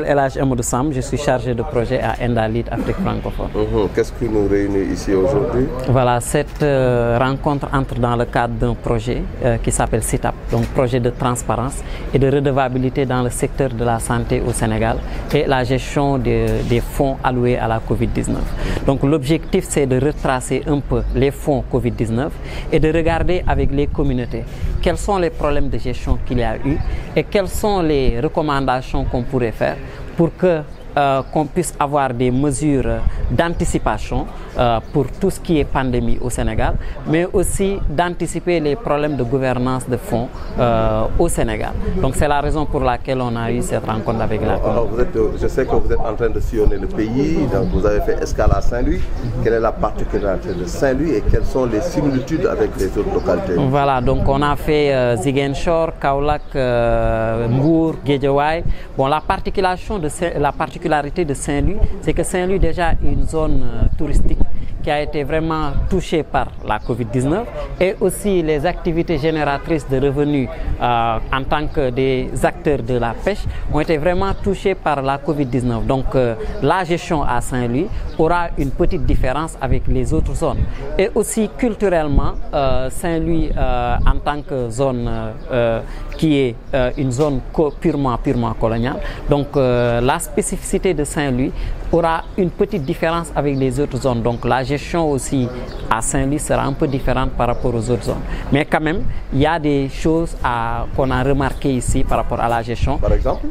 El Hadj Amadou Samb, je suis chargé de projet à Enda Lead Afrique francophone. Qu'est-ce qui nous réunit ici aujourd'hui? Voilà, cette rencontre entre dans le cadre d'un projet qui s'appelle CITAP, donc projet de transparence et de redevabilité dans le secteur de la santé au Sénégal et la gestion des fonds alloués à la Covid-19. Donc l'objectif, c'est de retracer un peu les fonds Covid-19 et de regarder avec les communautés quels sont les problèmes de gestion qu'il y a eu et quelles sont les recommandations qu'on pourrait faire pour que qu'on puisse avoir des mesures d'anticipation pour tout ce qui est pandémie au Sénégal, mais aussi d'anticiper les problèmes de gouvernance de fonds au Sénégal. Donc c'est la raison pour laquelle on a eu cette rencontre avec la communauté. Je sais que vous êtes en train de sillonner le pays, donc vous avez fait escale à Saint-Louis. Quelle est la particularité de Saint-Louis et quelles sont les similitudes avec les autres localités? Voilà, donc on a fait Ziguinchor, Kaolack, Mbour, Guédiawaye. Bon, la particularité de Saint-Louis, c'est que Saint-Louis déjà est une zone touristique qui a été vraiment touchée par la Covid-19 et aussi les activités génératrices de revenus en tant que des acteurs de la pêche ont été vraiment touchées par la Covid-19. Donc la gestion à Saint-Louis aura une petite différence avec les autres zones. Et aussi culturellement, Saint-Louis en tant que zone qui est une zone purement coloniale, donc la spécificité de Saint-Louis aura une petite différence avec les autres zones. Donc la gestion aussi à Saint-Louis sera un peu différente par rapport aux autres zones. Mais quand même, il y a des choses qu'on a remarquées ici par rapport à la gestion.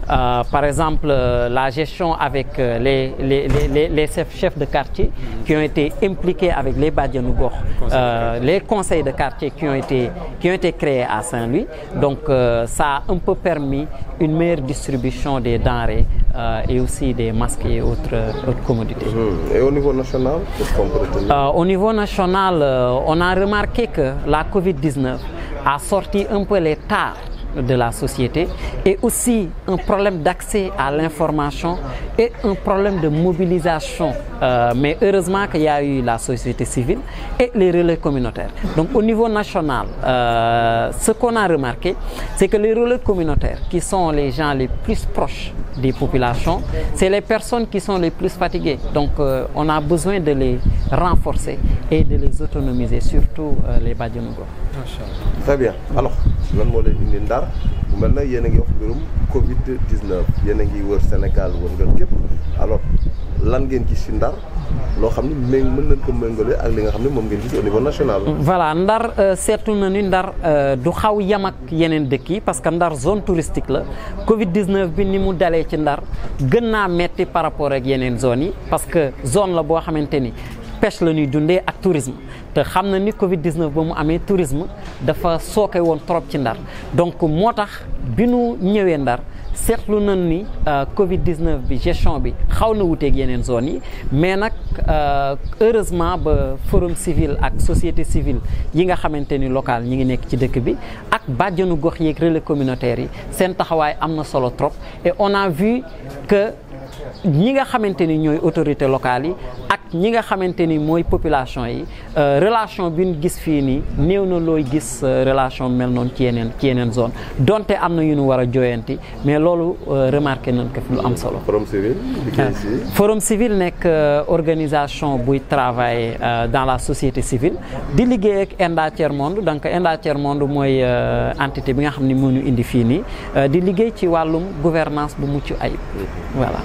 Par exemple, la gestion avec les chefs de quartier qui ont été impliqués avec les Badianou Gox, les conseils de quartier qui ont été créés à Saint-Louis. Donc ça a un peu permis une meilleure distribution des denrées et aussi des masques et autres commodités. Et au niveau national, qu'est-ce qu'on peut retenir? Au niveau national, on a remarqué que la Covid-19 a sorti un peu les tares de la société et aussi un problème d'accès à l'information et un problème de mobilisation. Mais heureusement qu'il y a eu la société civile et les relais communautaires. Donc au niveau national, ce qu'on a remarqué, c'est que les relais communautaires, qui sont les gens les plus proches des populations, c'est les personnes qui sont les plus fatiguées. Donc on a besoin de les renforcer et de les autonomiser, surtout les Badianou Gox. Très bien. Alors, lan moo leen indi Ndar bu mel ne yéen a ngi wax mbirum Covid-19 yéen a ngi wër Sénégal wër képp alors lan ngeen gis ci Ndar loo xam ne mën nañ ko méngale ak li nga xam ne moom ngeen gis au niveau national. Voilà, Ndar seetlu na ni Ndar du xaw yam ak yeneen dëkk yi parce que Ndar zone touristique la Covid-19 bi ni mu dalee ci Ndar gën naa metti par rapport ak yeneen zones yi parce que zone la boo xamante ni pêche la ñuy dundee ak tourisme te xam na ni Covid-19 ba mu amee tourisme dafa sooke woon trop ci Ndar donc moo tax bi nu ñëwee Ndar seetlu nañ ni Covid-19 bi gestion bi xaw na wuteeg yeneen zones yi mais nag heureusement ba forum civil ak société civile yi nga xamante ni local ñi ngi nekk ci dëkk bi ak bàjjanu gox yeeg relais communautaires yi seen taxawaay am na solo trop et on a vu que ñi nga xamante ni ñooy autorités locales yi ak ñi nga xamante ni mooy population yi relation bi ñu gis fii nii néew na looy gis relation mel noonu ci yeneen zone donte am na yu ñu war a jooyanti mais loolu remarqué nañ ko fi lu am solo. Forum civil Forum civil nekk organisation buy travailler dans la société civile di liggéey ak Enda Tiers Monde donc Enda Tiers Monde mooy entité bi nga xam ni moo ñu indi fii nii di liggéey ci wàllum gouvernance bu mucc ayib voilà.